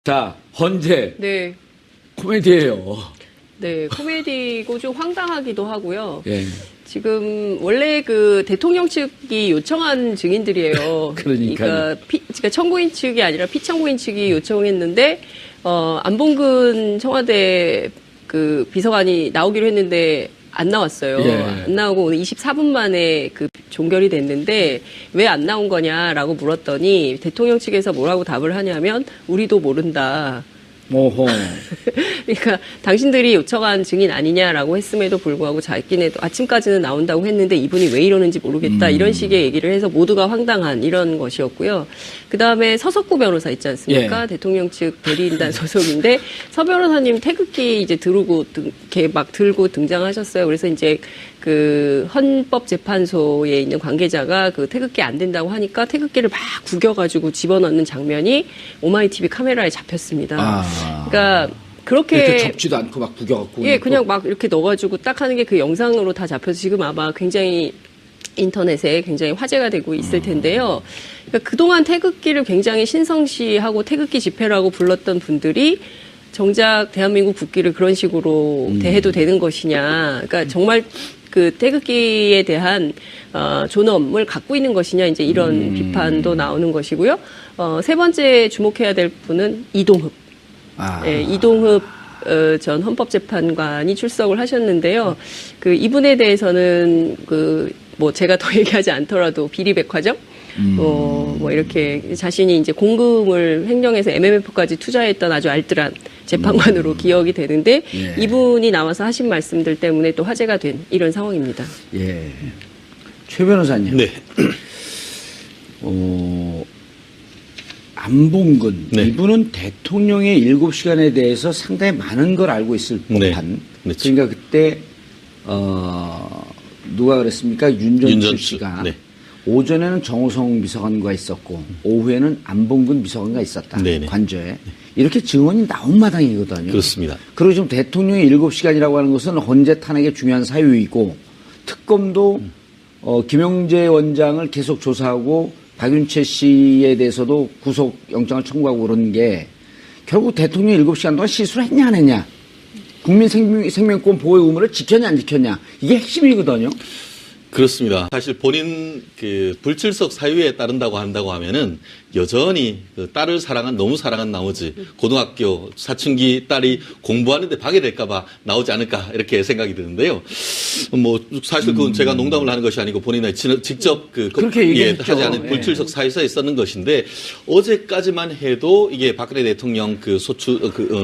자, 헌재. 네. 코미디예요. 네, 코미디고 좀 황당하기도 하고요. 예. 지금 원래 그 대통령 측이 요청한 증인들이에요. 그러니까요. 그러니까 청구인 측이 아니라 피청구인 측이 요청했는데 안봉근 청와대 그 비서관이 나오기로 했는데 안 나왔어요. 예. 안 나오고 오늘 24분 만에 그 종결이 됐는데 왜 안 나온 거냐라고 물었더니 대통령 측에서 뭐라고 답을 하냐면 우리도 모른다. 오호. 그러니까 당신들이 요청한 증인 아니냐라고 했음에도 불구하고 자기네도 아침까지는 나온다고 했는데 이분이 왜 이러는지 모르겠다 이런 식의 얘기를 해서 모두가 황당한 이런 것이었고요. 그다음에 서석구 변호사 있지 않습니까? 예. 대통령 측 대리인단 소속인데 서 변호사님 태극기 이제 이렇게 막 들고 등장하셨어요. 그래서 이제 그 헌법재판소에 있는 관계자가 그 태극기 안 된다고 하니까 태극기를 막 구겨가지고 집어넣는 장면이 오마이TV 카메라에 잡혔습니다. 그러니까 그렇게 이렇게 접지도 않고 막 구겨갖고. 예, 그냥 막 이렇게 넣어가지고 딱 하는 게 그 영상으로 다 잡혀서 지금 아마 굉장히 인터넷에 굉장히 화제가 되고 있을 텐데요. 그러니까 그동안 태극기를 굉장히 신성시하고 태극기 집회라고 불렀던 분들이 정작 대한민국 국기를 그런 식으로 대해도 되는 것이냐. 그러니까 정말 그 태극기에 대한 존엄을 갖고 있는 것이냐 이제 이런 비판도 나오는 것이고요. 세 번째 주목해야 될 분은 이동흡. 예, 이동흡 전 헌법재판관이 출석을 하셨는데요. 그 이분에 대해서는 그 뭐 제가 더 얘기하지 않더라도 비리백화점 뭐 이렇게 자신이 이제 공금을 횡령해서 MMF까지 투자했던 아주 알뜰한 재판관으로 기억이 되는데 예. 이분이 나와서 하신 말씀들 때문에 또 화제가 된 이런 상황입니다. 예. 최 변호사님. 네. 안봉근. 네. 이분은 대통령의 7시간에 대해서 상당히 많은 걸 알고 있을 네. 법한. 그렇죠. 그러니까 그때 누가 그랬습니까? 윤전추 씨가 네. 오전에는 정호성 비서관과 있었고 오후에는 안봉근 비서관과 있었다. 네네. 관저에. 이렇게 증언이 나온 마당이거든요. 그렇습니다. 그리고 지금 대통령의 7시간이라고 하는 것은 헌재 탄핵의 중요한 사유이고 특검도 김영재 원장을 계속 조사하고 박윤채 씨에 대해서도 구속영장을 청구하고 그런 게 결국 대통령이 7시간 동안 실수를 했냐 안 했냐. 국민 생명권 보호의 의무를 지켰냐 안 지켰냐. 이게 핵심이거든요. 그렇습니다. 사실 본인 그 불출석 사유에 따른다고 한다고 하면은 여전히 그 딸을 너무 사랑한 나머지 고등학교 사춘기 딸이 공부하는데 방해될까봐 나오지 않을까 이렇게 생각이 드는데요. 뭐 사실 그건 제가 농담을 하는 것이 아니고 본인이 직접 그렇게 얘기했죠. 하지 않은 불출석 사유서에 썼는 것인데 어제까지만 해도 이게 박근혜 대통령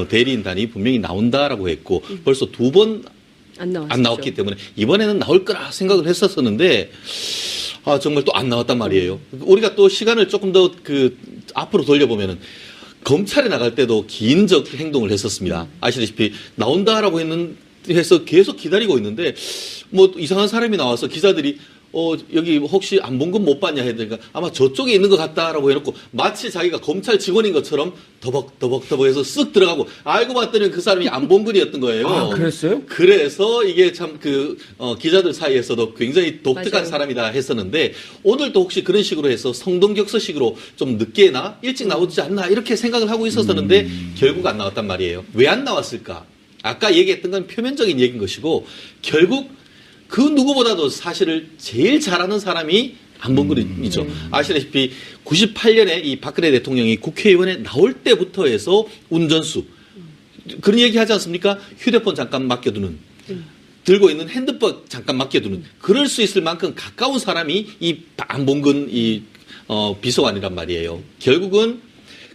대리인단이 분명히 나온다라고 했고 벌써 두 번 안 나왔기 때문에 이번에는 나올 거라 생각을 했었었는데 정말 또 안 나왔단 말이에요. 우리가 또 시간을 조금 더 앞으로 돌려보면은 검찰에 나갈 때도 기인적 행동을 했었습니다. 아시다시피 나온다라고 해서 계속 기다리고 있는데 뭐 이상한 사람이 나와서 기자들이 여기 혹시 안봉근 못 봤냐 했더니 아마 저쪽에 있는 것 같다라고 해놓고 마치 자기가 검찰 직원인 것처럼 더벅더벅해서 쓱 들어가고 알고 봤더니 그 사람이 안봉근이었던 거예요. 아, 그랬어요? 그래서 이게 참 기자들 사이에서도 굉장히 독특한 맞아요. 사람이다 했었는데 오늘도 혹시 그런 식으로 해서 성동격서식으로 좀 늦게나 일찍 나오지 않나 이렇게 생각을 하고 있었었는데 결국 안 나왔단 말이에요. 왜 안 나왔을까? 아까 얘기했던 건 표면적인 얘기인 것이고 결국 그 누구보다도 사실을 제일 잘하는 사람이 안봉근이죠. 아시다시피 98년에 이 박근혜 대통령이 국회의원에 나올 때부터 해서 운전수 그런 얘기 하지 않습니까? 휴대폰 잠깐 맡겨두는 들고 있는 핸드폰 잠깐 맡겨두는 그럴 수 있을 만큼 가까운 사람이 이 안봉근 비서관이란 말이에요. 결국은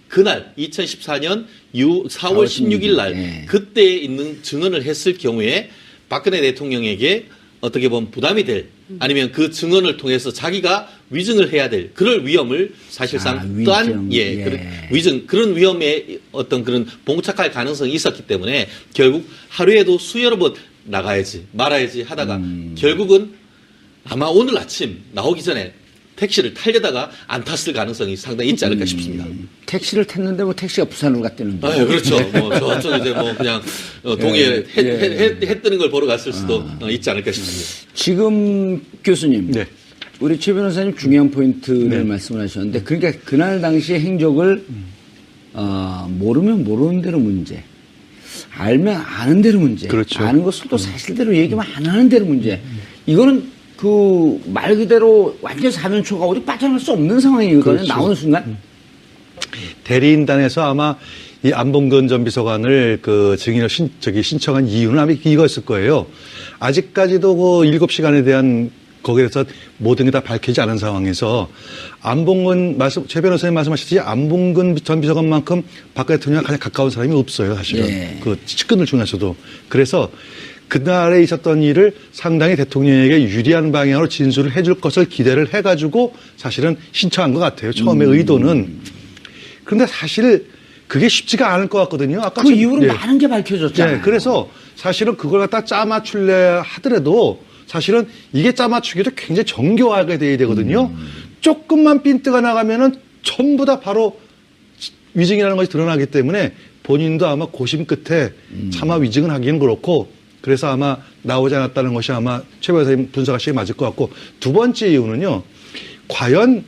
그날 2014년 4월 16일 날 네. 그때 있는 증언을 했을 경우에 박근혜 대통령에게 어떻게 보면 부담이 될 아니면 그 증언을 통해서 자기가 위증을 해야 될 그럴 위험을 사실상 또한 위증 그런 위험에 어떤 그런 봉착할 가능성이 있었기 때문에 결국 하루에도 수여러 번 나가야지 말아야지 하다가 결국은 아마 오늘 아침 나오기 전에 택시를 타려다가 안 탔을 가능성이 상당히 있지 않을까 싶습니다. 택시를 탔는데 뭐 택시가 부산으로 갔다는 거예요. 그렇죠. 뭐 저쪽 이제 뭐 그냥 동해에 해 뜨는 걸 보러 갔을 수도 있지 않을까 싶습니다. 지금 교수님, 네. 우리 최 변호사님 중요한 포인트를 말씀을 하셨는데, 그러니까 그날 당시 행적을 모르면 모르는 대로 문제, 알면 아는 대로 문제, 그렇죠. 아는 것을 또 사실대로 얘기하면 안 하는 대로 문제. 이거는 그 말 그대로 완전 사면초가 어디 빠져나갈 수 없는 상황이거든요. 그렇죠. 나오는 순간. 대리인단에서 아마 이 안봉근 전 비서관을 그 증인을 신청한 이유는 아마 이거였을 거예요. 아직까지도 그 7시간에 대한 거기에서 모든 게 다 밝히지 않은 상황에서 안봉근 최 변호사님 말씀하셨듯이 안봉근 전 비서관만큼 박 대통령과 가장 가까운 사람이 없어요, 사실은. 예. 그 측근들 중에서도. 그래서 그날에 있었던 일을 상당히 대통령에게 유리한 방향으로 진술을 해줄 것을 기대를 해가지고 사실은 신청한 것 같아요. 처음에 의도는. 그런데 사실 그게 쉽지가 않을 것 같거든요. 아까 그 이후로 많은 게 밝혀졌잖아요. 네, 그래서 사실은 그걸 갖다 짜맞출래 하더라도 사실은 이게 짜맞추기도 굉장히 정교하게 돼야 되거든요. 조금만 핀트가 나가면은 전부 다 바로 위증이라는 것이 드러나기 때문에 본인도 아마 고심 끝에 차마 위증은 하기는 그렇고 그래서 아마 나오지 않았다는 것이 아마 최 변호사님 분석하시기 맞을 것 같고 두 번째 이유는요. 과연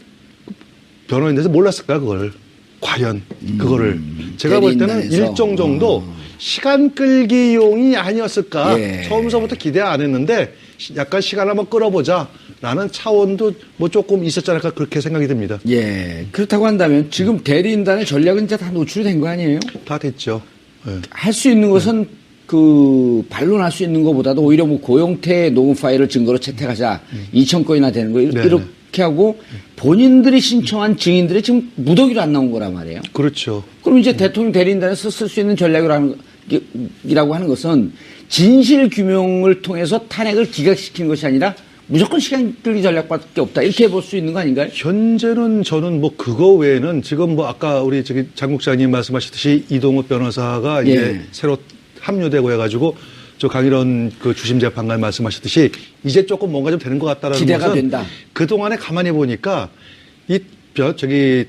변호인에 대해서 몰랐을까 그걸. 과연 그거를 제가 볼 때는 대리인단에서. 일정 정도 시간 끌기용이 아니었을까. 예. 처음서부터 기대 안 했는데 약간 시간 한번 끌어보자라는 차원도 뭐 조금 있었지 않을까 그렇게 생각이 듭니다. 예. 그렇다고 한다면 지금 대리인단의 전략은 이제 다 노출이 된 거 아니에요? 다 됐죠. 예. 할 수 있는 것은 그 반론할 수 있는 것보다도 오히려 뭐 고용태 녹음 파일을 증거로 채택하자 2천 건이나 되는 거 네. 이렇게 하고 본인들이 신청한 증인들이 지금 무더기로 안 나온 거란 말이에요. 그렇죠. 그럼 이제 대통령 대리인단에서 쓸 수 있는 전략이라고 하는 것은 진실 규명을 통해서 탄핵을 기각시키는 것이 아니라 무조건 시간 끌기 전략밖에 없다. 이렇게 볼 수 있는 거 아닌가요? 현재는 저는 뭐 그거 외에는 지금 뭐 아까 우리 장 국장님 말씀하셨듯이 이동욱 변호사가 예. 이제 새로 합류되고 해가지고 저 강일원 그 주심 재판관 말씀하셨듯이 이제 조금 뭔가 좀 되는 것 같다라는 기대가 것은 된다. 그 동안에 가만히 보니까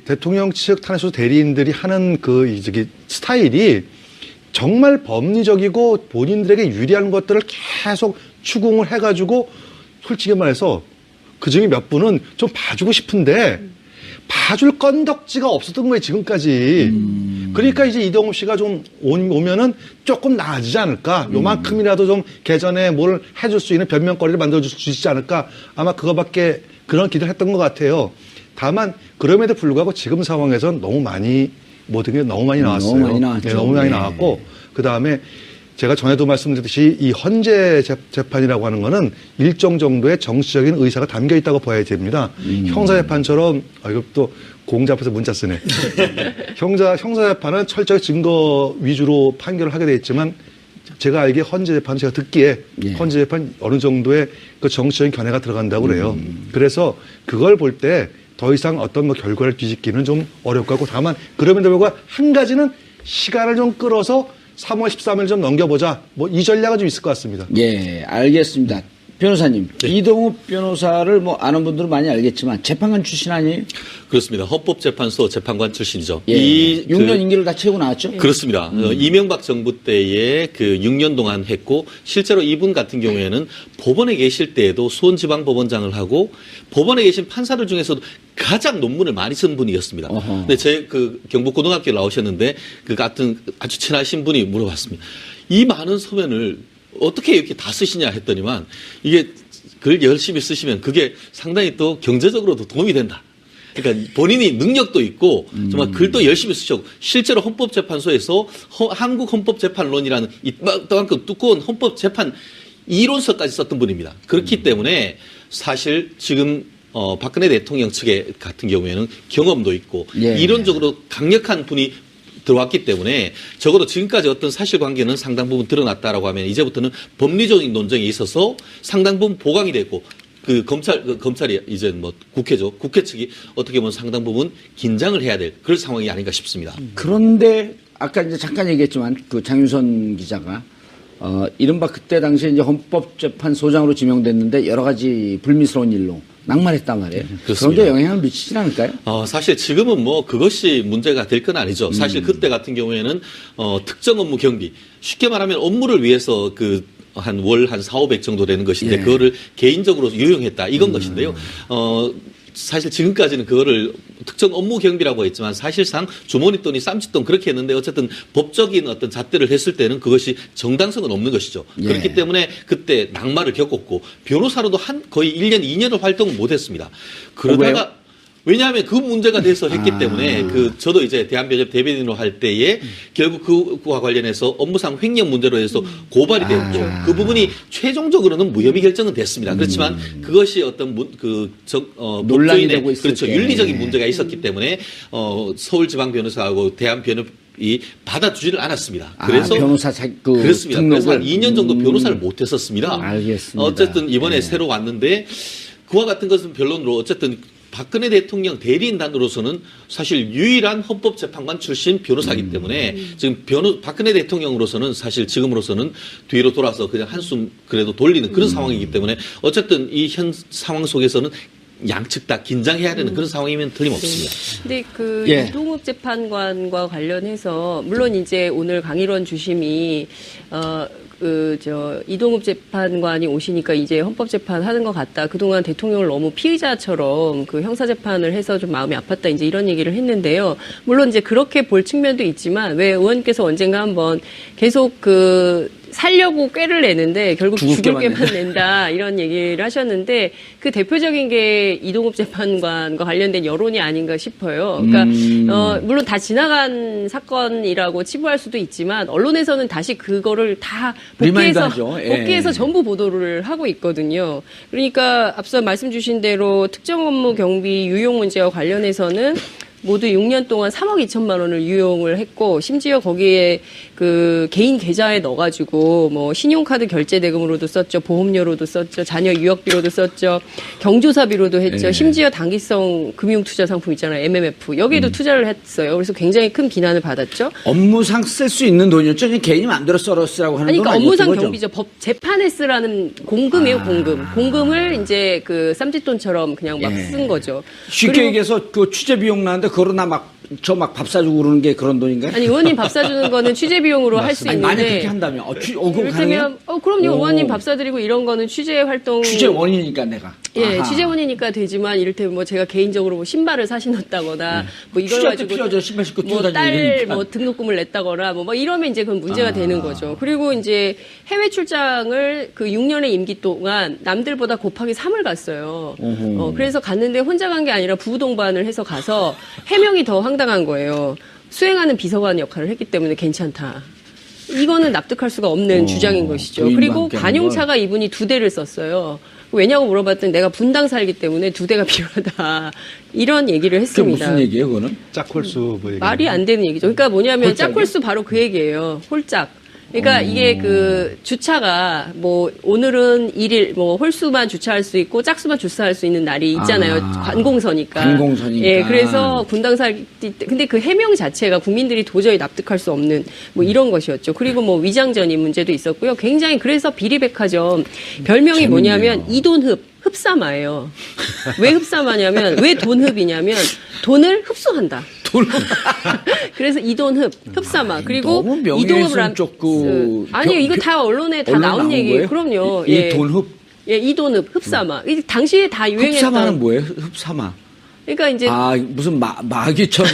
대통령 측 탄핵소 대리인들이 하는 스타일이 정말 법리적이고 본인들에게 유리한 것들을 계속 추궁을 해가지고 솔직히 말해서 그중에 몇 분은 좀 봐주고 싶은데 봐줄 건덕지가 없었던 거예요, 지금까지. 그러니까 이제 이동욱 씨가 좀 오면은 조금 나아지지 않을까. 요만큼이라도 좀 개전에 뭘 해줄 수 있는 변명거리를 만들어줄 수 있지 않을까. 아마 그거밖에 그런 기대를 했던 것 같아요. 다만 그럼에도 불구하고 지금 상황에서는 너무 많이 모든 게 너무 많이 나왔어요. 너무 많이 나왔죠. 네, 너무 많이 네. 나왔고 그다음에 제가 전에도 말씀드렸듯이 이 헌재 재판이라고 하는 거는 일정 정도의 정치적인 의사가 담겨 있다고 봐야 됩니다. 형사재판처럼 이것도 공자 앞에서 문자 쓰네. 형사재판은 철저히 증거 위주로 판결을 하게 돼 있지만 제가 알기에 헌재재판 제가 듣기에 예. 헌재재판 어느 정도의 그 정치적인 견해가 들어간다고 그래요. 그래서 그걸 볼 때 더 이상 어떤 뭐 결과를 뒤집기는 좀 어려울 것 같고 다만 그럼에도 불구하고 한 가지는 시간을 좀 끌어서 3월 13일 좀 넘겨보자. 뭐 이 전략은 좀 있을 것 같습니다. 예, 알겠습니다. 변호사님, 이동욱 변호사를 뭐 아는 분들은 많이 알겠지만 재판관 출신 아니에요? 그렇습니다. 헌법재판소 재판관 출신이죠. 예. 6년 임기를 다 채우고 나왔죠? 그렇습니다. 이명박 정부 때에 그 6년 동안 했고 실제로 이분 같은 경우에는 법원에 계실 때에도 수원지방법원장을 하고 법원에 계신 판사들 중에서도 가장 논문을 많이 쓴 분이었습니다. 어허. 근데 제 그 경북고등학교 나오셨는데 그 같은 아주 친하신 분이 물어봤습니다. 이 많은 서면을 어떻게 이렇게 다 쓰시냐 했더니만 이게 글 열심히 쓰시면 그게 상당히 또 경제적으로도 도움이 된다. 그러니까 본인이 능력도 있고 정말 글도 열심히 쓰셨고 실제로 헌법재판소에서 한국 헌법재판론이라는 이만큼 두꺼운 헌법재판 이론서까지 썼던 분입니다. 그렇기 때문에 사실 지금 박근혜 대통령 측에 같은 경우에는 경험도 있고 예. 이론적으로 강력한 분이 들어왔기 때문에 적어도 지금까지 어떤 사실관계는 상당 부분 드러났다라고 하면 이제부터는 법리적인 논쟁에 있어서 상당 부분 보강이 됐고 검찰이 이제 뭐 국회죠. 국회 측이 어떻게 보면 상당 부분 긴장을 해야 될 그런 상황이 아닌가 싶습니다. 그런데 아까 이제 잠깐 얘기했지만 그 장윤선 기자가 이른바 그때 당시에 이제 헌법재판소장으로 지명됐는데 여러 가지 불미스러운 일로 낙마했단 말이에요. 그렇습니다. 그런데 영향을 미치진 않을까요? 사실 지금은 뭐 그것이 문제가 될 건 아니죠. 사실 그때 같은 경우에는 특정 업무 경비 쉽게 말하면 업무를 위해서 한 월 한 4, 500 정도 되는 것인데 예. 그거를 개인적으로 유용했다 이건 것인데요. 사실 지금까지는 그거를 특정 업무 경비라고 했지만 사실상 주머니 돈이 쌈짓돈 그렇게 했는데 어쨌든 법적인 어떤 잣대를 했을 때는 그것이 정당성은 없는 것이죠. 예. 그렇기 때문에 그때 낙마를 겪었고 변호사로도 거의 1년, 2년을 활동을 못했습니다. 그러다가 왜냐하면 그 문제가 돼서 했기 때문에 저도 이제 대한변협 대변인으로 할 때에 결국 그와 관련해서 업무상 횡령 문제로 해서 고발이 되었고 그 부분이 최종적으로는 무혐의 결정은 됐습니다. 그렇지만 그것이 어떤 논란이 법조인의 되고 있을 그렇죠 때. 윤리적인 문제가 있었기 때문에 서울지방변호사하고 대한변협이 받아주지를 않았습니다. 그래서 변호사 그렇습니다. 그래서 한 2년 정도 변호사를 음. 못했었습니다. 알겠습니다. 어쨌든 이번에 예. 새로 왔는데 그와 같은 것은 변론으로 어쨌든 박근혜 대통령 대리인단으로서는 사실 유일한 헌법재판관 출신 변호사이기 때문에 지금 박근혜 대통령으로서는 사실 지금으로서는 뒤로 돌아서 그냥 한숨 그래도 돌리는 그런 상황이기 때문에 어쨌든 이 현 상황 속에서는 양측 다 긴장해야 되는 그런 상황이면 틀림없습니다. 근데 그 예. 이동욱 재판관과 관련해서 물론 이제 오늘 강일원 주심이 이동욱 재판관이 오시니까 이제 헌법재판 하는 것 같다. 그동안 대통령을 너무 피의자처럼 그 형사재판을 해서 좀 마음이 아팠다. 이제 이런 얘기를 했는데요. 물론 이제 그렇게 볼 측면도 있지만 왜 의원님께서 언젠가 한번 계속 살려고 꾀를 내는데 결국 죽을 꾀만 낸다 이런 얘기를 하셨는데 그 대표적인 게 이동욱 재판관과 관련된 여론이 아닌가 싶어요. 그러니까 물론 다 지나간 사건이라고 치부할 수도 있지만 언론에서는 다시 그거를 다 복귀해서 전부 보도를 하고 있거든요. 그러니까 앞서 말씀 주신 대로 특정 업무 경비 유용 문제와 관련해서는 모두 6년 동안 3억 2천만 원을 유용을 했고 심지어 거기에 그 개인 계좌에 넣어가지고 뭐 신용카드 결제 대금으로도 썼죠, 보험료로도 썼죠, 자녀 유학비로도 썼죠, 경조사비로도 했죠. 네. 심지어 단기성 금융투자 상품 있잖아요, MMF 여기에도 투자를 했어요. 그래서 굉장히 큰 비난을 받았죠. 업무상 쓸 수 있는 돈이었죠. 그냥 개인이 만들어 쓰라고 하는 아니, 건 그러니까 아니었던 업무상 거죠. 경비죠. 재판에 쓰라는 공금이에요, 공금. 공금을 이제 그 쌈짓돈처럼 그냥 막 쓴 거죠. 쉽게 그리고 얘기해서 그 취재 비용 나는데 그거로 나 막 밥 사주고 그러는 게 그런 돈인가요? 아니, 의원님 밥 사주는 거는 취재 비용으로 할 수 아니, 있는데. 만약 그렇게 한다면 그거 가능해요? 이를테면, 그럼요. 오. 의원님 밥 사드리고 이런 거는 취재 활동. 취재원이니까 내가. 예, 아하. 취재원이니까 되지만 이를테면 뭐 제가 개인적으로 뭐 신발을 사신었다거나 뭐 이걸 취재할 때 가지고 필요하죠. 신발 신고 뭐 뛰어다니는 딸 일이니까. 뭐 등록금을 냈다거나 뭐 이러면 이제 그건 문제가 되는 거죠. 그리고 이제 해외 출장을 그 6년의 임기 동안 남들보다 곱하기 3을 갔어요. 그래서 갔는데 혼자 간 게 아니라 부부 동반을 해서 가서 해명이 더 황당한 거예요. 수행하는 비서관 역할을 했기 때문에 괜찮다. 이거는 납득할 수가 없는 주장인 것이죠. 부인과 그리고 함께 관용차가 이분이 2대를 썼어요. 왜냐고 물어봤더니 내가 분당살기 때문에 2대가 필요하다. 이런 얘기를 그게 했습니다. 무슨 얘기예요, 그거는? 짝홀수 뭐 얘기. 말이 안 되는 얘기죠. 그러니까 뭐냐면 홀짝이요? 짝홀수 바로 그 얘기예요. 홀짝. 그러니까 이게 그 주차가 뭐 오늘은 1일 뭐 홀수만 주차할 수 있고 짝수만 주차할 수 있는 날이 있잖아요. 관공서니까. 관공서니까. 예, 그래서 분당살기 때 근데 그 해명 자체가 국민들이 도저히 납득할 수 없는 뭐 이런 것이었죠. 그리고 뭐 위장전입 문제도 있었고요. 굉장히 그래서 비리백화점 별명이 재밌네요. 뭐냐면 이돈흡. 흡사마예요. 왜 흡사마냐면 왜 돈흡이냐면 돈을 흡수한다. 그래서 이돈흡, 흡사마. 그리고 너무 이동흡을 명예훼손 쪽 아니요, 이거 다 언론에 다 언론 나온 나온 얘기예요. 거예요? 그럼요. 이 예. 돈흡? 예, 이돈흡, 흡사마. 이 당시에 다 흡사마는 유행했던. 뭐예요? 흡사마. 그러니까 이제 무슨 마귀처럼.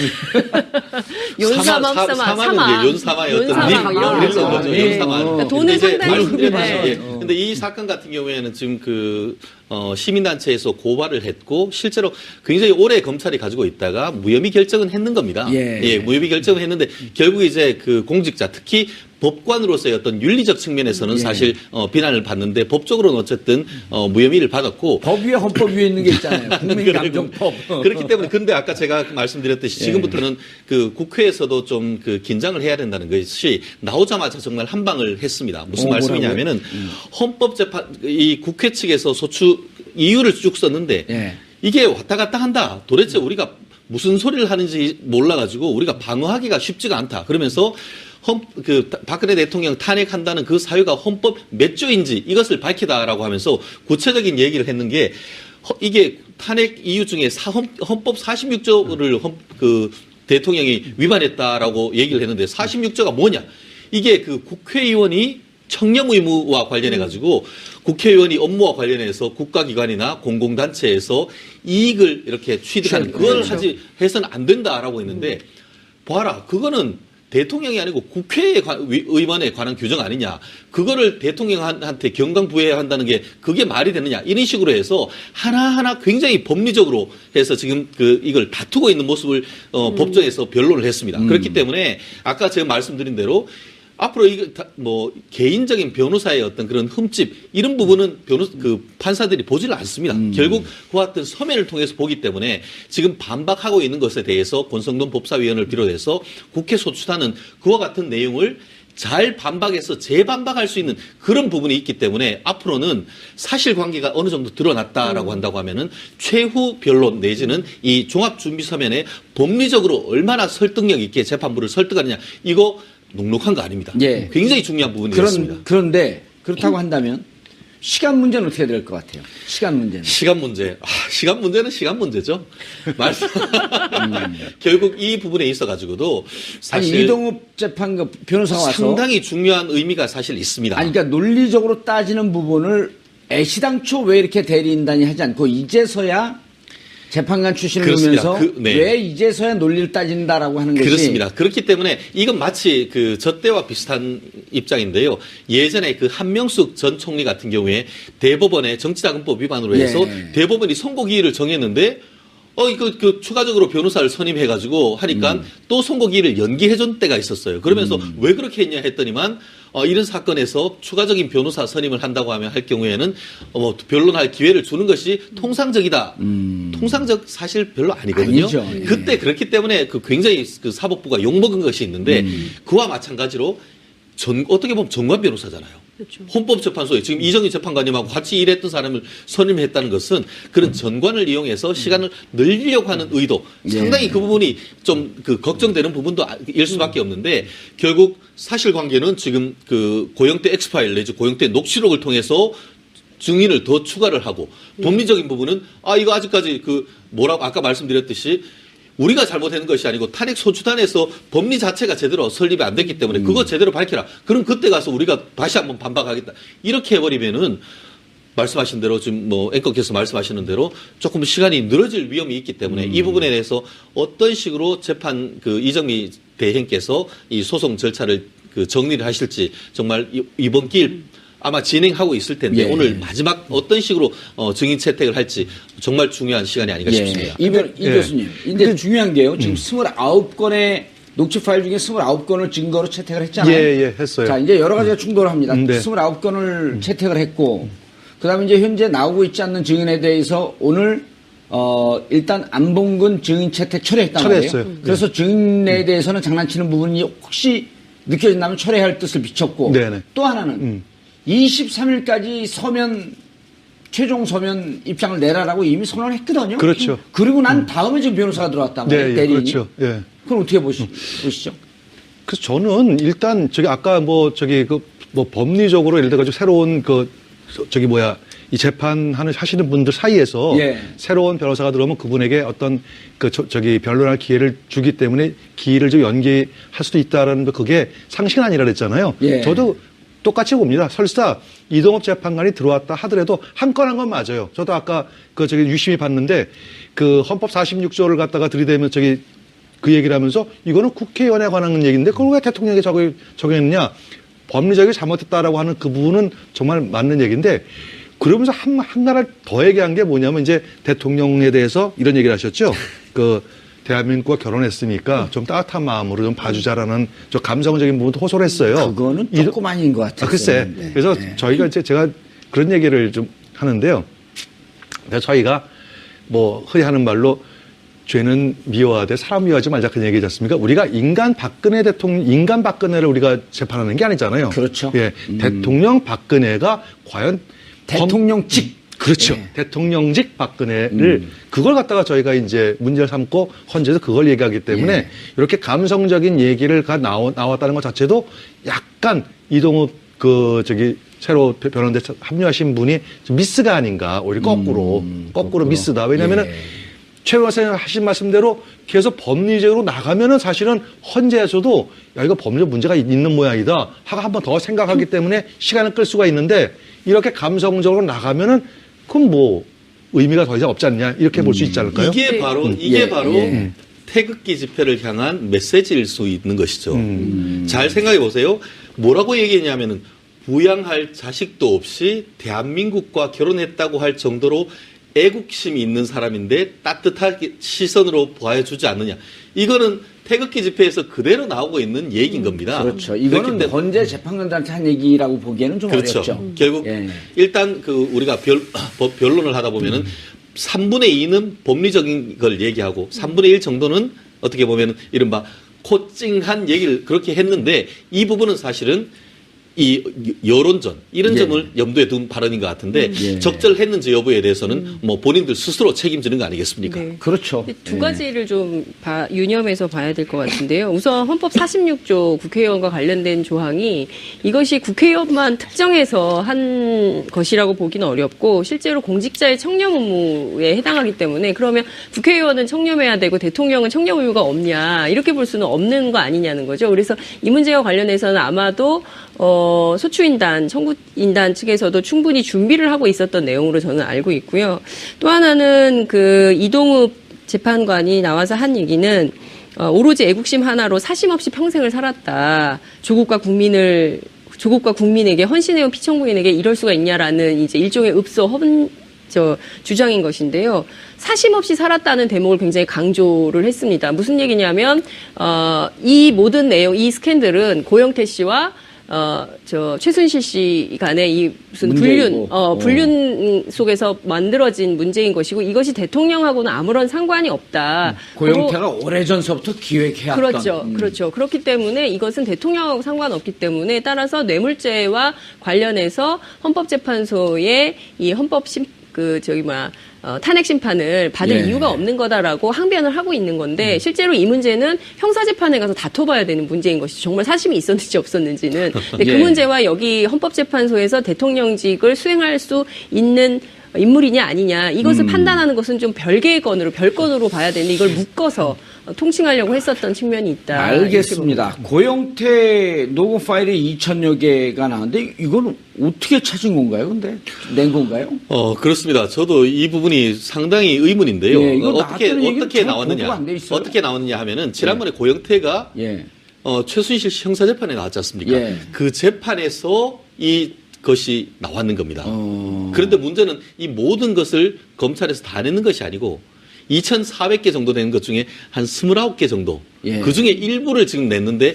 연사마, 흡사마, 사마. 연사마의 어떤 연사마 막 이런 릴런 거죠. 거죠. 예. 연사마. 그러니까 돈을 근데 이제 상당히 흡입이 네. 많아요. 근데 이 사건 같은 경우에는 지금 시민단체에서 고발을 했고 실제로 굉장히 오래 검찰이 가지고 있다가 무혐의 결정은 했는 겁니다. 예. 무혐의 결정을 했는데 결국 이제 그 공직자 특히 법관으로서의 어떤 윤리적 측면에서는 예. 사실 비난을 받는데 법적으로는 어쨌든 무혐의를 받았고 법 위에 헌법 위에 있는 게 있잖아요. 국민감정법. 그렇기 때문에 근데 아까 제가 말씀드렸듯이 지금부터는 그 국회에서도 좀 그 긴장을 해야 된다는 것이 나오자마자 정말 한 방을 했습니다. 무슨 말씀이냐면은 헌법재판 이 국회 측에서 소추 이유를 쭉 썼는데 예. 이게 왔다 갔다 한다. 도대체 우리가 무슨 소리를 하는지 몰라가지고 우리가 방어하기가 쉽지가 않다. 그러면서 박근혜 대통령 탄핵한다는 그 사유가 헌법 몇 조인지 이것을 밝히다라고 하면서 구체적인 얘기를 했는 게 이게 탄핵 이유 중에 헌법 46조를 대통령이 위반했다라고 얘기를 했는데 46조가 뭐냐? 이게 그 국회의원이 청렴 의무와 관련해 가지고 국회의원이 업무와 관련해서 국가기관이나 공공단체에서 이익을 이렇게 취득하는 그걸 하지 해서는 안 된다라고 했는데 봐라 그거는 대통령이 아니고 국회의원에 관한 규정 아니냐. 그거를 대통령한테 경강부회해야 한다는 게 그게 말이 되느냐. 이런 식으로 해서 하나하나 굉장히 법리적으로 해서 지금 이걸 다투고 있는 모습을 법정에서 변론을 했습니다. 그렇기 때문에 아까 제가 말씀드린 대로 앞으로 이거 뭐 개인적인 변호사의 어떤 그런 흠집 이런 부분은 판사들이 보지를 않습니다. 결국 그와 같은 서면을 통해서 보기 때문에 지금 반박하고 있는 것에 대해서 권성동 법사위원을 비롯해서 국회 소추단은 그와 같은 내용을 잘 반박해서 재반박할 수 있는 그런 부분이 있기 때문에 앞으로는 사실관계가 어느 정도 드러났다라고 한다고 하면은 최후 변론 내지는 이 종합준비서면에 법리적으로 얼마나 설득력 있게 재판부를 설득하느냐 이거 녹록한 거 아닙니다. 예. 굉장히 중요한 부분이었습니다. 그런데 그렇다고 한다면 시간 문제는 어떻게 될 것 같아요? 시간 문제는. 시간 문제. 시간 문제는 시간 문제죠. 말씀. 결국 이 부분에 있어 가지고도 사실 아니 이동욱 재판관 변호사가 와서 상당히 중요한 의미가 사실 있습니다. 아니 그러니까 논리적으로 따지는 부분을 애시당초 왜 이렇게 대리인단이 하지 않고 이제서야 재판관 출신을 그렇습니다. 보면서 왜 이제서야 논리를 따진다라고 하는 것이 그렇습니다. 그렇기 때문에 이건 마치 저 때와 비슷한 입장인데요. 예전에 한명숙 전 총리 같은 경우에 대법원의 정치자금법 위반으로 해서 대법원이 선고기일을 정했는데 이거 추가적으로 변호사를 선임해가지고 하니까 또 선고기일을 연기해준 때가 있었어요. 그러면서 왜 그렇게 했냐 했더니만 이런 사건에서 추가적인 변호사 선임을 한다고 하면 할 경우에는 변론할 기회를 주는 것이 통상적이다. 통상적 사실 별로 아니거든요. 아니죠. 예. 그때 그렇기 때문에 굉장히 사법부가 욕먹은 것이 있는데 그와 마찬가지로 어떻게 보면 정관 변호사잖아요. 그렇죠. 헌법재판소에 지금 이정희 재판관님하고 같이 일했던 사람을 선임했다는 것은 그런 전관을 이용해서 시간을 늘리려고 하는 의도 상당히 그 부분이 좀 걱정되는 부분도 일 수밖에 없는데 결국 사실관계는 지금 고영태 엑스파일 내지 고영태 녹취록을 통해서 증인을 더 추가를 하고 법리적인 부분은 이거 아직까지 뭐라고 아까 말씀드렸듯이 우리가 잘못한 것이 아니고 탄핵 소추단에서 법리 자체가 제대로 설립이 안 됐기 때문에 그거 제대로 밝혀라. 그럼 그때 가서 우리가 다시 한번 반박하겠다. 이렇게 해버리면은 말씀하신 대로 지금 앵커께서 말씀하시는 대로 조금 시간이 늘어질 위험이 있기 때문에 이 부분에 대해서 어떤 식으로 재판 이정미 대행께서 이 소송 절차를 정리를 하실지 정말 이번 길 아마 진행하고 있을 텐데 오늘 마지막 어떤 식으로 증인 채택을 할지 정말 중요한 시간이 아닌가 싶습니다. 이 교수님. 근데 중요한 게요. 지금 29건의 녹취 파일 중에 29건을 증거로 채택을 했잖아요. 예, 했어요. 자, 이제 여러 가지가 충돌을 합니다. 29건을 채택을 했고 그다음에 이제 현재 나오고 있지 않는 증인에 대해서 오늘 일단 안봉근 증인 채택 철회했단 철회했어요. 말이에요. 그래서 증인에 대해서는 장난치는 부분이 혹시 느껴진다면 철회할 뜻을 비췄고 또 하나는 23일까지 최종 서면 입장을 내라라고 이미 선언을 했거든요. 그렇죠. 그리고 난 다음에 지금 변호사가 들어왔단 말이에요. 대리인이. 그렇죠. 예. 그럼 어떻게 보시죠? 그래서 저는 일단 아까 법리적으로 예를 들어가지고 새로운 이 하시는 분들 사이에서 새로운 변호사가 들어오면 그분에게 어떤 변론할 기회를 주기 때문에 기일을 좀 연기할 수도 있다라는 그게 상식은 아니라 그랬잖아요. 저도 똑같이 봅니다. 설사 이동욱 재판관이 들어왔다 하더라도 한 건 한 건 맞아요. 저도 아까 유심히 봤는데 헌법 46조를 갖다가 들이대면 그 얘기를 하면서 이거는 국회의원에 관한 얘기인데 그걸 왜 대통령에게 적용했느냐. 법리적이 잘못했다라고 하는 그 부분은 정말 맞는 얘기인데 그러면서 하나를 더 얘기한 게 뭐냐면 이제 대통령에 대해서 이런 얘기를 하셨죠. 대한민국과 결혼했으니까 좀 따뜻한 마음으로 좀 봐주자라는 좀 감성적인 부분도 호소를 했어요. 그거는 조금 아닌 것 같아요. 글쎄. 그래서 저희가 제가 그런 얘기를 좀 하는데요. 저희가 흔히 하는 말로 죄는 미워하되 사람 미워하지 말자 그런 얘기지 않습니까? 우리가 인간 박근혜를 우리가 재판하는 게 아니잖아요. 그렇죠. 예. 대통령 박근혜가 과연 대통령직 그렇죠. 대통령직 박근혜를 그걸 갖다가 저희가 이제 문제를 삼고 헌재에서 그걸 얘기하기 때문에 이렇게 감성적인 얘기를 나왔다는 것 자체도 약간 이동욱 새로 변호인데 합류하신 분이 좀 미스가 아닌가 오히려 거꾸로 미스다. 왜냐하면은 최 변호사님 하신 말씀대로 계속 법리적으로 나가면은 사실은 헌재에서도 야, 이거 법리적 문제가 있는 모양이다 하고 한 번 더 생각하기 때문에 시간을 끌 수가 있는데 이렇게 감성적으로 나가면은 그건 뭐 의미가 더 이상 없지 않냐 이렇게 볼 수 있지 않을까요? 이게 네. 바로 태극기 집회를 향한 메시지일 수 있는 것이죠. 잘 생각해 보세요. 뭐라고 얘기했냐면은 부양할 자식도 없이 대한민국과 결혼했다고 할 정도로 애국심이 있는 사람인데 따뜻하게 시선으로 보여주지 않느냐. 이거는 태극기 집회에서 그대로 나오고 있는 얘기인 겁니다. 그렇죠. 이거는 그렇기 헌재 재판관들한테 한 얘기라고 보기에는 좀 그렇죠. 어렵죠. 결국 예. 일단 우리가 변론을 하다 보면은 3분의 2는 법리적인 걸 얘기하고 3분의 1 정도는 어떻게 보면 이른바 코칭한 얘기를 그렇게 했는데 이 부분은 사실은 이 여론전 이런 예. 점을 염두에 둔 발언인 것 같은데 예. 적절했는지 여부에 대해서는 뭐 본인들 스스로 책임지는 거 아니겠습니까? 네. 그렇죠. 두 가지를 좀 유념해서 봐야 될 것 같은데요. 우선 헌법 46조 국회의원과 관련된 조항이 이것이 국회의원만 특정해서 한 것이라고 보기는 어렵고 실제로 공직자의 청렴 의무에 해당하기 때문에 그러면 국회의원은 청렴해야 되고 대통령은 청렴 의무가 없냐 이렇게 볼 수는 없는 거 아니냐는 거죠. 그래서 이 문제와 관련해서는 아마도 소추인단, 청구인단 측에서도 충분히 준비를 하고 있었던 내용으로 저는 알고 있고요. 또 하나는 이동욱 재판관이 나와서 한 얘기는 오로지 애국심 하나로 사심 없이 평생을 살았다. 조국과 국민에게 헌신해온 피청구인에게 이럴 수가 있냐라는 이제 일종의 주장인 것인데요. 사심 없이 살았다는 대목을 굉장히 강조를 했습니다. 무슨 얘기냐면 이 모든 내용, 이 스캔들은 고영태 씨와 최순실 씨 간의 이 무슨 불륜 속에서 만들어진 문제인 것이고 이것이 대통령하고는 아무런 상관이 없다. 고영태가 오래전서부터 기획해왔던. 그렇죠. 그렇죠. 그렇기 때문에 이것은 대통령하고 상관없기 때문에 따라서 뇌물죄와 관련해서 헌법재판소의 이 탄핵 심판을 받을 예. 이유가 없는 거다라고 항변을 하고 있는 건데 실제로 이 문제는 형사재판에 가서 다퉈봐야 되는 문제인 것이죠. 정말 사심이 있었는지 없었는지는. 근데 그 예. 문제와 여기 헌법재판소에서 대통령직을 수행할 수 있는 인물이냐 아니냐 이것을 판단하는 것은 좀 별건으로 봐야 되는데 이걸 묶어서 통칭하려고 했었던 측면이 있다. 알겠습니다. 고영태 녹음 파일이 2,000여 개가 나왔는데 이건 어떻게 찾은 건가요? 근데 낸 건가요? 그렇습니다. 저도 이 부분이 상당히 의문인데요. 예, 이거 어떻게 보도가 안 돼 있어요? 어떻게 나왔느냐 하면은 지난번에 고영태가 예. 최순실 씨 형사재판에 나왔지 않습니까? 예. 그 재판에서 이것이 나왔는 겁니다. 그런데 문제는 이 모든 것을 검찰에서 다 내는 것이 아니고 2,400개 정도 되는 것 중에 한 29개 정도. 예. 그 중에 일부를 지금 냈는데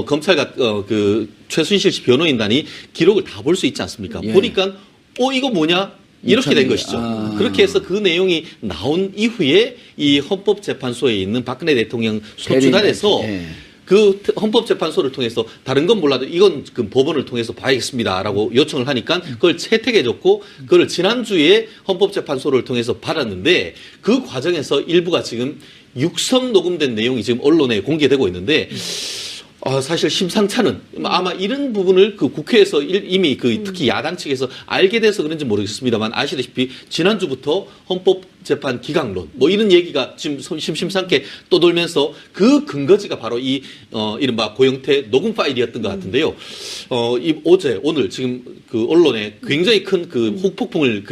검찰과 최순실 씨 변호인단이 기록을 다 볼 수 있지 않습니까? 예. 보니까 이거 뭐냐? 이렇게 된 것이죠. 그렇게 해서 그 내용이 나온 이후에 이 헌법재판소에 있는 박근혜 대통령 소추단에서 예. 그 헌법재판소를 통해서 다른 건 몰라도 이건 그 법원을 통해서 봐야겠습니다라고 요청을 하니까 그걸 채택해줬고 그걸 지난주에 헌법재판소를 통해서 받았는데 그 과정에서 일부가 지금 육성 녹음된 내용이 지금 언론에 공개되고 있는데 사실 심상찮은 아마 이런 부분을 그 국회에서 이미 특히 야당 측에서 알게 돼서 그런지 모르겠습니다만 아시다시피 지난주부터 헌법재판 기각론 뭐 이런 얘기가 지금 심심찮게 떠돌면서 그 근거지가 바로 이 이른바 고영태 녹음 파일이었던 것 같은데요. 오늘 지금 그 언론에 굉장히 큰 그 후폭풍을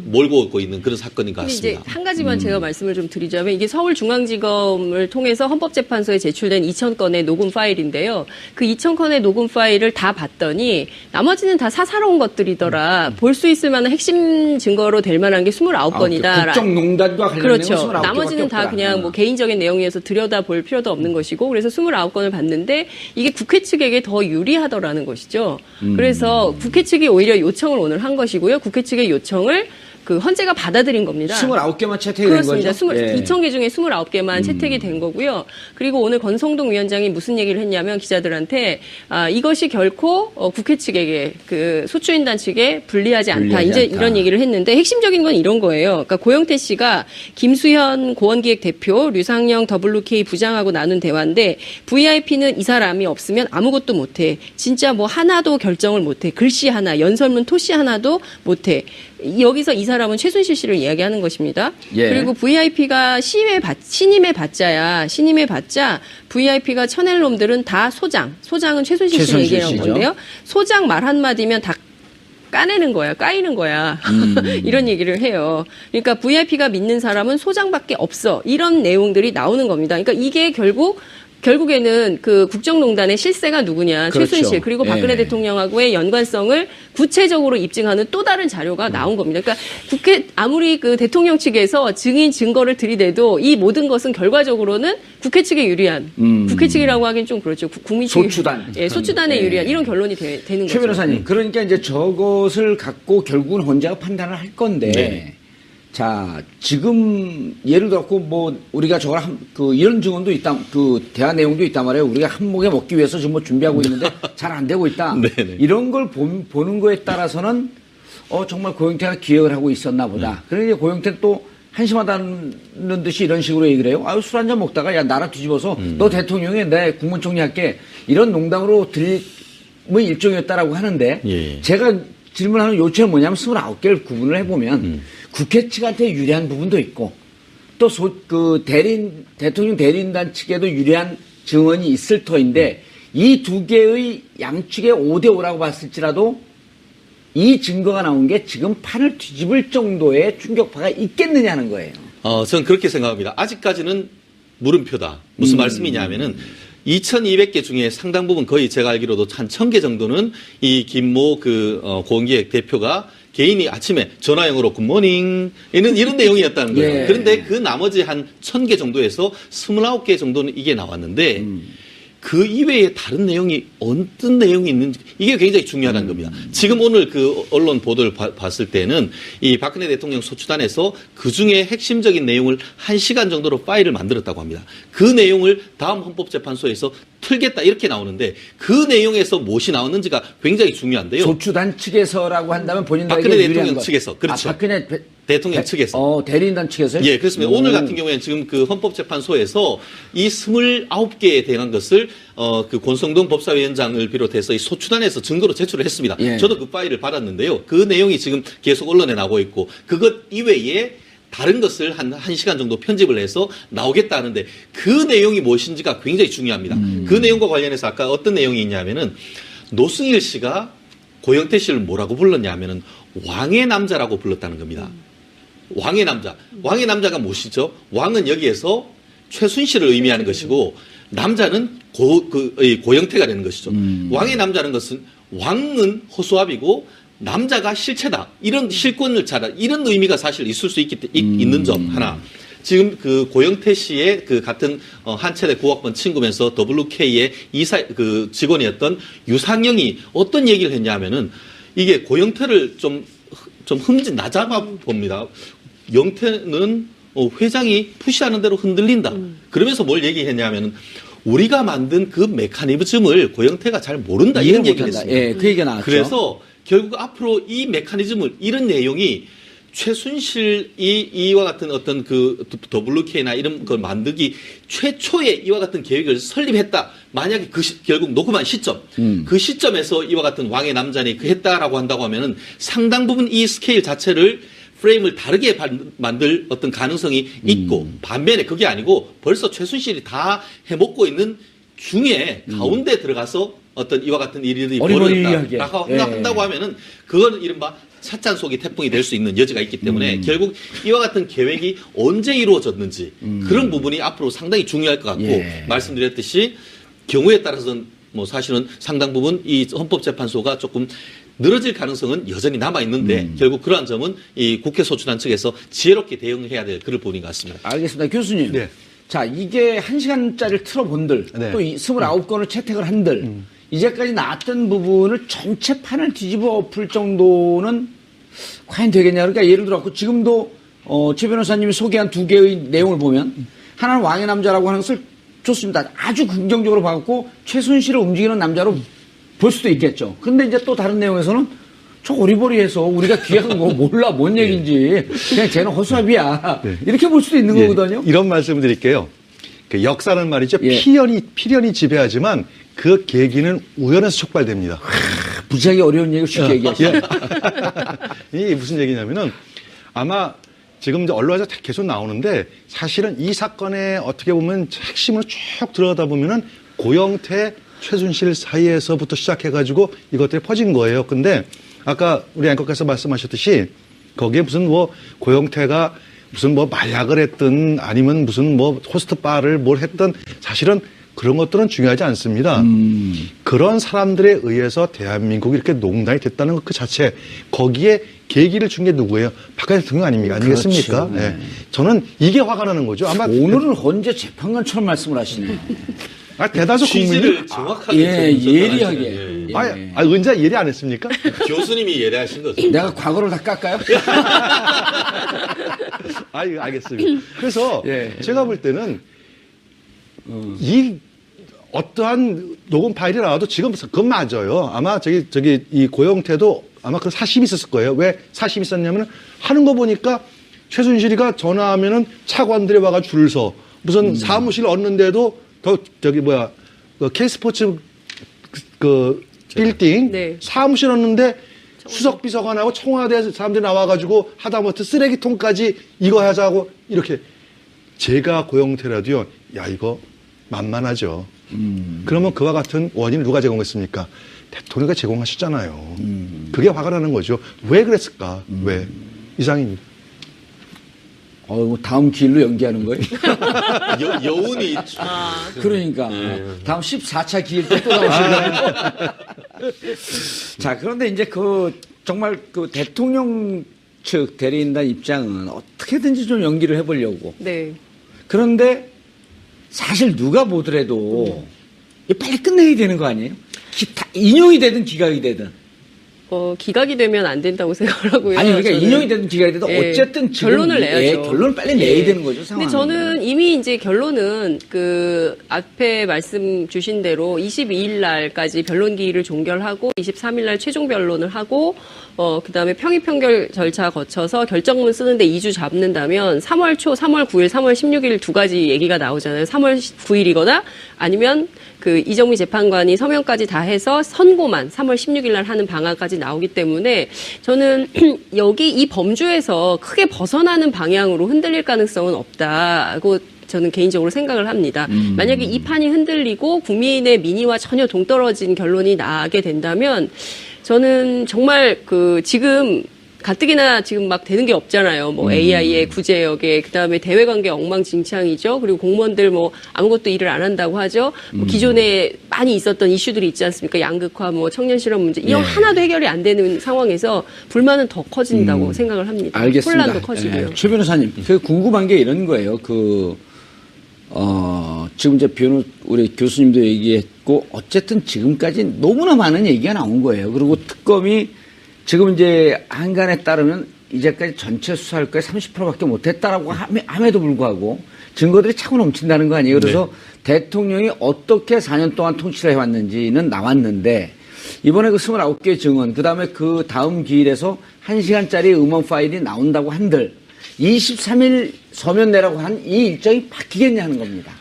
몰고 오고 있는 그런 사건인 것 근데 같습니다. 이제 한 가지만 제가 말씀을 좀 드리자면 이게 서울중앙지검을 통해서 헌법재판소에 제출된 2,000건의 녹음 파일인데요. 그 2,000건의 녹음 파일을 다 봤더니 나머지는 다 사사로운 것들이더라. 볼 수 있을 만한 핵심 증거로 될 만한 게 29건이다. 국정농단과 관련된 그렇죠. 29개밖에 나머지는 다 없더라. 그냥 뭐 개인적인 내용이어서 들여다볼 필요도 없는 것이고 그래서 29건을 봤는데 이게 국회 측에게 더 유리하더라는 것이죠. 그래서 국회 측이 오히려 요청을 오늘 한 것이고요. 국회 측의 요청을 헌재가 받아들인 겁니다. 29개만 채택이 된 그렇습니다. 거죠? 2,000개 중에 29개만 채택이 된 거고요. 그리고 오늘 권성동 위원장이 무슨 얘기를 했냐면 기자들한테 이것이 결코 국회 측에게 소추인단 측에 불리하지 않다. 이제 않다. 이런 얘기를 했는데 핵심적인 건 이런 거예요. 그러니까 고영태 씨가 김수현 고원기획 대표, 류상영 WK 부장하고 나눈 대화인데 VIP는 이 사람이 없으면 아무것도 못해. 진짜 뭐 하나도 결정을 못해. 글씨 하나, 연설문 토시 하나도 못해. 여기서 이 사람은 최순실 씨를 이야기하는 것입니다. 예. 그리고 VIP가 신임해 봤자 VIP가 쳐낼 놈들은 다 소장은 최순실 씨 최순실 얘기하는 씨죠. 건데요. 소장 말 한마디면 다 까내는 거야, 까이는 거야. 이런 얘기를 해요. 그러니까 VIP가 믿는 사람은 소장밖에 없어. 이런 내용들이 나오는 겁니다. 그러니까 이게 결국에는 그 국정농단의 실세가 누구냐, 그렇죠. 최순실 그리고 박근혜 예. 대통령하고의 연관성을 구체적으로 입증하는 또 다른 자료가 나온 겁니다. 그러니까 아무리 그 대통령 측에서 증인 증거를 들이대도 이 모든 것은 결과적으로는 국회 측에 유리한, 국회 측이라고 하긴 좀 그렇죠. 국민 측 소추단. 예, 소추단에 예. 유리한 이런 결론이 되는 최 거죠. 변호사님, 그러니까 이제 저것을 갖고 결국은 헌재가 판단을 할 건데, 네. 자, 지금 예를 들어서 뭐 우리가 저걸 이런 증언도 있다, 그 대화 내용도 있단 말이에요. 우리가 한 목에 먹기 위해서 지금 뭐 준비하고 있는데 잘 안 되고 있다. 네네. 이런 걸 보는 거에 따라서는 정말 고영태가 기획을 하고 있었나 보다. 그러니까 고영태는 또 한심하다는 듯이 이런 식으로 얘기를 해요. 술 한잔 먹다가 야 나라 뒤집어서 너 대통령이 내 국무총리 할게. 이런 농담으로 들리면 일종이었다라고 하는데 예. 제가 질문하는 요체는 뭐냐면 29개를 구분을 해보면 국회 측한테 유리한 부분도 있고 또 대통령 대리인단 측에도 유리한 증언이 있을 터인데 이 두 개의 양측의 5대5라고 봤을지라도 이 증거가 나온 게 지금 판을 뒤집을 정도의 충격파가 있겠느냐는 거예요. 저는 그렇게 생각합니다. 아직까지는 물음표다. 무슨 말씀이냐면은 2,200개 중에 상당 부분 거의 제가 알기로도 한 1,000개 정도는 이 김모 고은기획 대표가 개인이 아침에 전화형으로 굿모닝 이런 내용이었다는 거예요. 예. 그런데 그 나머지 한 1,000개 정도에서 29개 정도는 이게 나왔는데 그 이외에 다른 내용이 어떤 내용이 있는지 이게 굉장히 중요하다는 겁니다. 지금 오늘 그 언론 보도를 봤을 때는 이 박근혜 대통령 소추단에서 그 중에 핵심적인 내용을 1시간 정도로 파일을 만들었다고 합니다. 그 내용을 다음 헌법재판소에서 틀겠다 이렇게 나오는데 그 내용에서 무엇이 나왔는지가 굉장히 중요한데요. 소추단 측에서라고 한다면 본인들에게 박근혜 유리한 대통령 것. 측에서 그렇죠. 박근혜 대통령 측에서. 대리인단 측에서요? 예, 그렇습니다. 오늘 같은 경우에는 지금 그 헌법재판소에서 이 29개에 대한 것을 그 권성동 법사위원장을 비롯해서 이 소추단에서 증거로 제출을 했습니다. 예. 저도 그 파일을 받았는데요. 그 내용이 지금 계속 언론에 나오고 있고 그것 이외에 다른 것을 한 1시간 정도 편집을 해서 나오겠다 하는데 그 내용이 무엇인지가 굉장히 중요합니다. 그 내용과 관련해서 아까 어떤 내용이 있냐면은 노승일 씨가 고영태 씨를 뭐라고 불렀냐 하면은 왕의 남자라고 불렀다는 겁니다. 왕의 남자. 왕의 남자가 무엇이죠? 왕은 여기에서 최순실을 의미하는 것이고 남자는 고영태가 되는 것이죠. 왕의 남자는 것은 왕은 허수아비고 남자가 실체다. 이런 실권을 잘하 이런 의미가 사실 있을 수 있는 점 하나. 지금 그 고영태 씨의 그 같은 한 차례 고학번 친구면서 WK의 그 직원이었던 유상영이 어떤 얘기를 했냐면은 이게 고영태를 좀 낮아봐 봅니다. 영태는 회장이 푸시하는 대로 흔들린다. 그러면서 뭘 얘기했냐면은 우리가 만든 그 메커니즘을 고영태가 잘 모른다. 이런 얘기를 했습니다. 예, 그 얘기가 나왔죠. 그래서 결국 앞으로 이 메커니즘을 이런 내용이 최순실 이와 같은 어떤 그 WK나 이런 걸 만들기 최초에 이와 같은 계획을 설립했다. 만약에 결국 녹음한 시점, 그 시점에서 이와 같은 왕의 남자니 했다라고 한다고 하면은 상당 부분 이 스케일 자체를 프레임을 다르게 만들 어떤 가능성이 있고 반면에 그게 아니고 벌써 최순실이 다 해먹고 있는 중에 가운데 들어가서 어떤 이와 같은 일들이 벌어졌다라고 한다고 하면은 그거는 이른바 찻잔 속이 태풍이 될 수 있는 여지가 있기 때문에 결국 이와 같은 계획이 언제 이루어졌는지 그런 부분이 앞으로 상당히 중요할 것 같고 말씀드렸듯이 경우에 따라서는 뭐 사실은 상당 부분 이 헌법재판소가 조금 늘어질 가능성은 여전히 남아 있는데 결국 그러한 점은 이 국회 소추단 측에서 지혜롭게 대응해야 될 그런 부분인 것 같습니다. 알겠습니다. 교수님. 네. 자, 이게 1시간짜리를 틀어본들, 네. 또 29건을 채택을 한들, 이제까지 나왔던 부분을 전체 판을 뒤집어 엎을 정도는 과연 되겠냐. 그러니까 예를 들어, 지금도, 최 변호사님이 소개한 두 개의 내용을 보면, 하나는 왕의 남자라고 하는 것을 좋습니다. 아주 긍정적으로 봐갖고, 최순실을 움직이는 남자로 볼 수도 있겠죠. 근데 이제 또 다른 내용에서는, 저 오리버리해서 우리가 귀한 거 몰라, 뭔 얘기인지, 그냥 쟤는 허수아비야. 이렇게 볼 수도 있는 거거든요. 이런 말씀을 드릴게요. 그 역사는 말이죠. 예. 필연이 지배하지만 그 계기는 우연에서 촉발됩니다. 부지하기 어려운 얘기를 쉽게 얘기하시죠. 이게 무슨 얘기냐면은 아마 지금 이제 언론에서 계속 나오는데 사실은 이 사건에 어떻게 보면 핵심을 쭉 들어가다 보면은 고영태, 최순실 사이에서부터 시작해가지고 이것들이 퍼진 거예요. 근데 아까 우리 앵커께서 말씀하셨듯이 거기에 무슨 뭐 고영태가 무슨 뭐 마약을 했든 아니면 무슨 뭐 호스트 바를 뭘 했든 사실은 그런 것들은 중요하지 않습니다. 그런 사람들에 의해서 대한민국이 이렇게 농단이 됐다는 것 그 자체 거기에 계기를 준 게 누구예요? 박근혜 대통령 아니겠습니까? 그렇죠. 네. 저는 이게 화가 나는 거죠. 아마 오늘은 헌재 재판관처럼 말씀을 하시네. 대다수 국민이 취지를 정확하게 예리하게. 예. 은자 예리 안 했습니까? 교수님이 예리하신 거죠. 내가 과거를 다 깎아요? 알겠습니다. 그래서 예. 제가 볼 때는 이 어떠한 녹음 파일이 나와도 지금 그건 맞아요. 아마 이 고영태도 아마 그 사심이 있었을 거예요. 왜 사심이 있었냐면 하는 거 보니까 최순실이가 전화하면은 차관들이 와가 줄을 서 무슨 사무실 얻는데도 그 K스포츠 그 빌딩 네. 사무실 얻는데 수석 비서관하고 청와대 사람들이 나와가지고 하다못해 쓰레기통까지 이거 하자고 이렇게 제가 고영태라도요. 야 이거 만만하죠. 그러면 그와 같은 원인을 누가 제공했습니까? 대통령이 제공하셨잖아요. 그게 화가 나는 거죠. 왜 그랬을까? 왜? 이상입니다. 뭐 다음 기일로 연기하는 거예요? 여운이 그러니까 다음 14차 기일 때 또 나오시려고. 자, 그런데 이제 정말 대통령 측 대리인단 입장은 어떻게든지 좀 연기를 해보려고. 네. 그런데 사실 누가 보더라도 이거 빨리 끝내야 되는 거 아니에요? 인용이 되든 기각이 되든. 기각이 되면 안 된다고 생각을 하고요. 아니, 그러니까 저는. 인용이 되든 기각이 되든 예, 어쨌든 지금 결론을 내야죠. 결론을 빨리 내야 되는 거죠, 상황. 근데 저는 이미 이제 결론은 앞에 말씀 주신 대로 22일 날까지 변론 기일을 종결하고 23일 날 최종 변론을 하고 그다음에 평의 판결 절차 거쳐서 결정문 쓰는데 2주 잡는다면 3월 초, 3월 9일, 3월 16일 두 가지 얘기가 나오잖아요. 3월 9일이거나 아니면 이정미 재판관이 서명까지 다 해서 선고만 3월 16일 날 하는 방안까지 나오기 때문에 저는 여기 이 범주에서 크게 벗어나는 방향으로 흔들릴 가능성은 없다고 저는 개인적으로 생각을 합니다. 만약에 이 판이 흔들리고 국민의 민의와 전혀 동떨어진 결론이 나게 된다면 저는 정말 지금 가뜩이나 지금 막 되는 게 없잖아요. 뭐 AI의 구제역에 그다음에 대외관계 엉망진창이죠. 그리고 공무원들 아무것도 일을 안 한다고 하죠. 기존에 많이 있었던 이슈들이 있지 않습니까? 양극화, 청년 실업 문제 이런 하나도 해결이 안 되는 상황에서 불만은 더 커진다고 생각을 합니다. 알겠습니다. 혼란도 커지고요. 최 변호사님, 궁금한 게 이런 거예요. 지금 이제 우리 교수님도 얘기했고 어쨌든 지금까지 너무나 많은 얘기가 나온 거예요. 그리고 특검이 지금 이제 한간에 따르면 이제까지 전체 수사할 거에 30%밖에 못했다라고 함에도 불구하고 증거들이 차고 넘친다는 거 아니에요. 그래서 대통령이 어떻게 4년 동안 통치를 해왔는지는 나왔는데 이번에 29개의 증언, 그다음에 그 다음 기일에서 1시간짜리 음원 파일이 나온다고 한들 23일 서면 내라고 한 이 일정이 바뀌겠냐 하는 겁니다.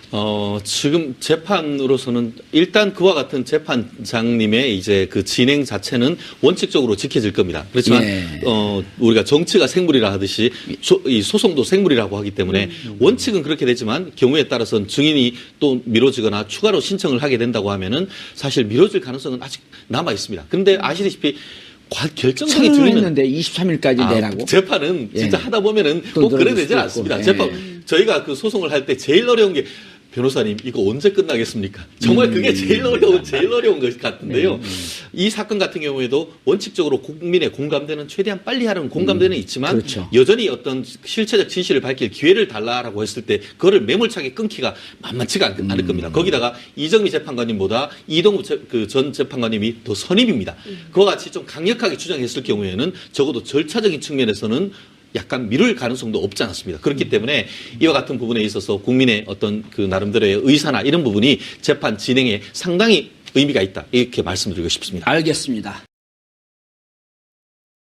지금 재판으로서는 일단 그와 같은 재판장님의 이제 진행 자체는 원칙적으로 지켜질 겁니다. 그렇지만 우리가 정치가 생물이라 하듯이 이 소송도 생물이라고 하기 때문에 원칙은 그렇게 되지만 경우에 따라서는 증인이 또 미뤄지거나 추가로 신청을 하게 된다고 하면은 사실 미뤄질 가능성은 아직 남아 있습니다. 그런데 아시다시피 결정상이 했는데 23일까지 내라고. 재판은 진짜 하다 보면은 꼭 그래 되지 않습니다. 재판 저희가 소송을 할 때 제일 어려운 게 변호사님 이거 언제 끝나겠습니까? 정말 그게 제일 어려운 것 같은데요. 이 사건 같은 경우에도 원칙적으로 국민의 공감대는 최대한 빨리 하려는 공감대는 있지만 그렇죠. 여전히 어떤 실체적 진실을 밝힐 기회를 달라라고 했을 때 그거를 매몰차게 끊기가 만만치가 않을 겁니다. 거기다가 이정미 재판관님보다 이동국 전 재판관님이 더 선임입니다. 그와 같이 좀 강력하게 주장했을 경우에는 적어도 절차적인 측면에서는 약간 미룰 가능성도 없지 않았습니다. 그렇기 때문에 이와 같은 부분에 있어서 국민의 어떤 나름대로의 의사나 이런 부분이 재판 진행에 상당히 의미가 있다. 이렇게 말씀드리고 싶습니다. 알겠습니다.